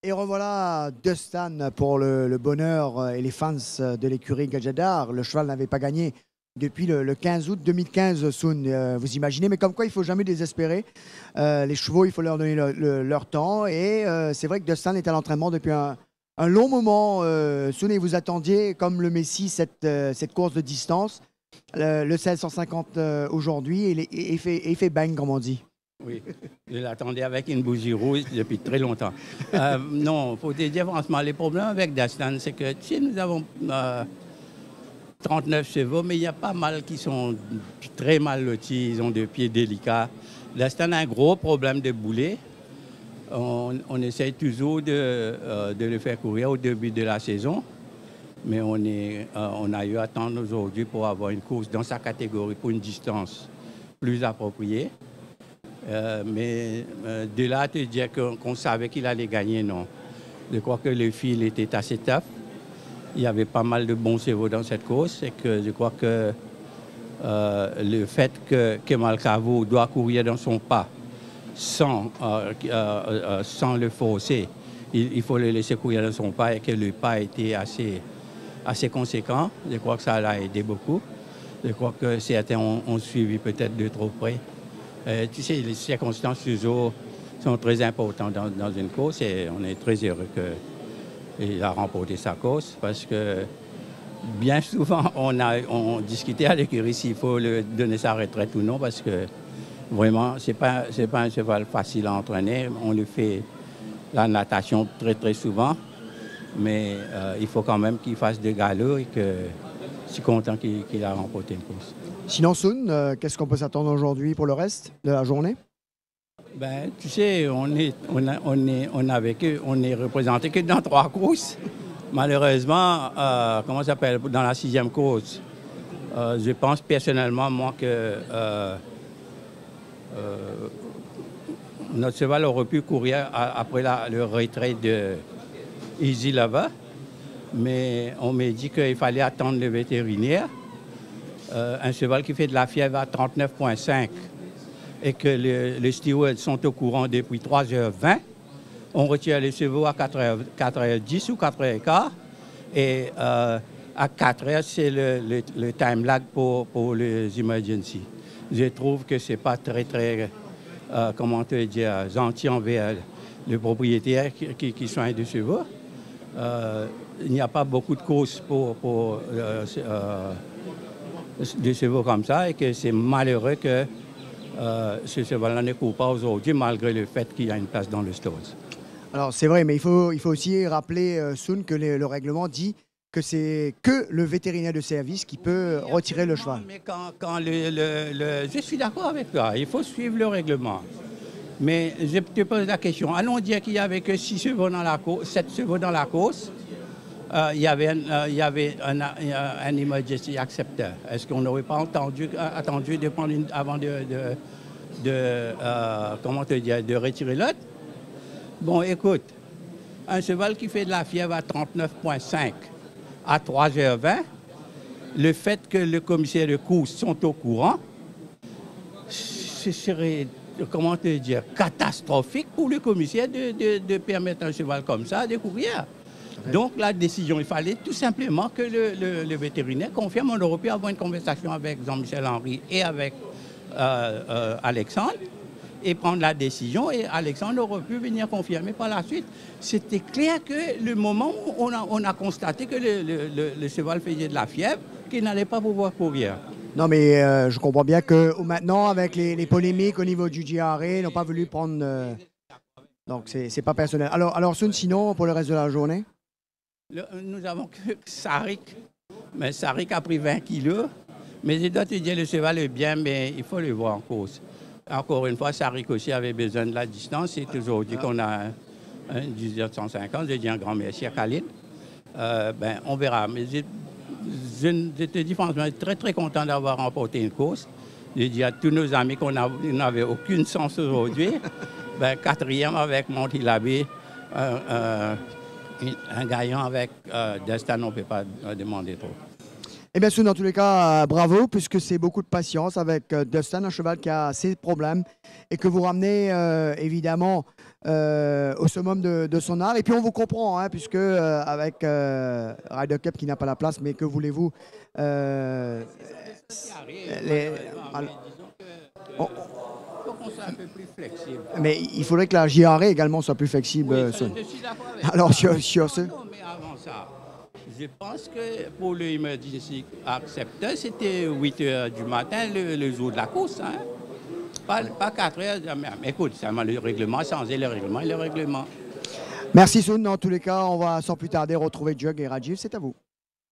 Et revoilà Dustin pour le bonheur et les fans de l'écurie Gadjadar. Le cheval n'avait pas gagné depuis le 15 août 2015, Soun. Vous imaginez, mais comme quoi il ne faut jamais désespérer. Les chevaux, il faut leur donner leur temps. Et c'est vrai que Dustin est à l'entraînement depuis un long moment. Soun, et vous attendiez, comme le Messi, cette course de distance. Le 1650 aujourd'hui, et il fait bang, comme on dit. Oui, je l'attendais avec une bougie rouge depuis très longtemps. Non, il faut te dire franchement, les problèmes avec Dustin, c'est que tu sais, nous avons 39 chevaux, mais il y a pas mal qui sont très mal lotis, ils ont des pieds délicats. Dustin a un gros problème de boulet. On essaye toujours de le faire courir au début de la saison, mais on a eu à attendre aujourd'hui pour avoir une course dans sa catégorie pour une distance plus appropriée. Mais de là à te dire qu'on savait qu'il allait gagner, non. Je crois que le fil était assez tough. Il y avait pas mal de bons chevaux dans cette course et que je crois que le fait que Kemal Kavo doit courir dans son pas sans le forcer, il faut le laisser courir dans son pas et que le pas était assez conséquent. Je crois que ça l'a aidé beaucoup. Je crois que certains ont suivi peut-être de trop près. Tu sais, les circonstances du jour sont très importantes dans une course et on est très heureux qu'il a remporté sa course parce que bien souvent, on discutait à l'écurie s'il faut lui donner sa retraite ou non parce que vraiment, c'est pas un cheval facile à entraîner. On lui fait la natation très, très souvent, mais il faut quand même qu'il fasse des galops et que je suis content qu'il a remporté une course. Sinon, Soun, qu'est-ce qu'on peut s'attendre aujourd'hui pour le reste de la journée? Ben, tu sais, on est représenté que dans 3 courses. Malheureusement, comment ça s'appelle, dans la 6e course, je pense personnellement, moi, que notre cheval aurait pu courir après le retrait de Easy Lover, mais on m'a dit qu'il fallait attendre le vétérinaire. Un cheval qui fait de la fièvre à 39,5 et que les stewards sont au courant depuis 3h20. On retire les chevaux à 4h10 ou 4h15 et à 4h, c'est le time lag pour les emergency. Je trouve que ce n'est pas très, comment te dire, gentil envers le propriétaire qui soigne des chevaux. Il n'y a pas beaucoup de courses pour des chevaux comme ça et que c'est malheureux que ce cheval-là ne court pas aujourd'hui malgré le fait qu'il y a une place dans le stall. Alors c'est vrai, mais il faut aussi rappeler, Soun, que le règlement dit que c'est que le vétérinaire de service qui peut retirer le cheval. Mais quand je suis d'accord avec toi, il faut suivre le règlement. Mais je te pose la question, allons dire qu'il n'y avait que 6 chevaux dans la course, 7 chevaux dans la course. Il y avait un emergency acceptor. Est-ce qu'on n'aurait pas attendu de prendre avant comment te dire, de retirer l'autre? Bon, écoute, un cheval qui fait de la fièvre à 39,5 à 3h20, le fait que le commissaire de course sont au courant, ce serait, comment te dire, catastrophique pour le commissaire de permettre à un cheval comme ça de courir. Donc, la décision, il fallait tout simplement que le vétérinaire confirme. On aurait pu avoir une conversation avec Jean-Michel Henry et avec Alexandre et prendre la décision. Et Alexandre aurait pu venir confirmer par la suite. C'était clair que le moment où on a constaté que le cheval faisait de la fièvre, qu'il n'allait pas pouvoir courir. Non, mais je comprends bien que maintenant, avec les polémiques au niveau du GRA, ils n'ont pas voulu prendre... Donc, c'est pas personnel. Alors Soun, sinon, pour le reste de la journée? Nous avons que Sarik, mais Sarik a pris 20 kilos. Mais je dois te dire, le cheval est bien, mais il faut le voir en course. Encore une fois, Sarik aussi avait besoin de la distance. C'est aujourd'hui qu'on a un 1850. Je dis un grand merci à Khalid. On verra. Mais je te dis franchement, je suis très, très content d'avoir remporté une course. Je dis à tous nos amis qu'on n'avait aucune chance aujourd'hui. 4e avec Montilabé. Un gagnant avec Dustin, on ne peut pas demander trop. Eh bien, Soun, dans tous les cas, bravo, puisque c'est beaucoup de patience avec Dustin, un cheval qui a ses problèmes et que vous ramenez évidemment au summum de son art. Et puis on vous comprend, hein, puisque avec Ryder Cup qui n'a pas la place, mais que voulez-vous Faut qu'on soit un peu plus flexible. mais il faudrait que la JRE également soit plus flexible. Oui, je suis d'accord avec Alors, ça. sur ce. Non, mais avant ça, je pense que pour le Emergency Acceptor, c'était 8 h du matin le jour de la course. Hein? Pas 4 h. Mais écoute, seulement le règlement, changer le règlement et le règlement. Merci Soun. Dans tous les cas, on va sans plus tarder retrouver Jug et Rajiv. C'est à vous.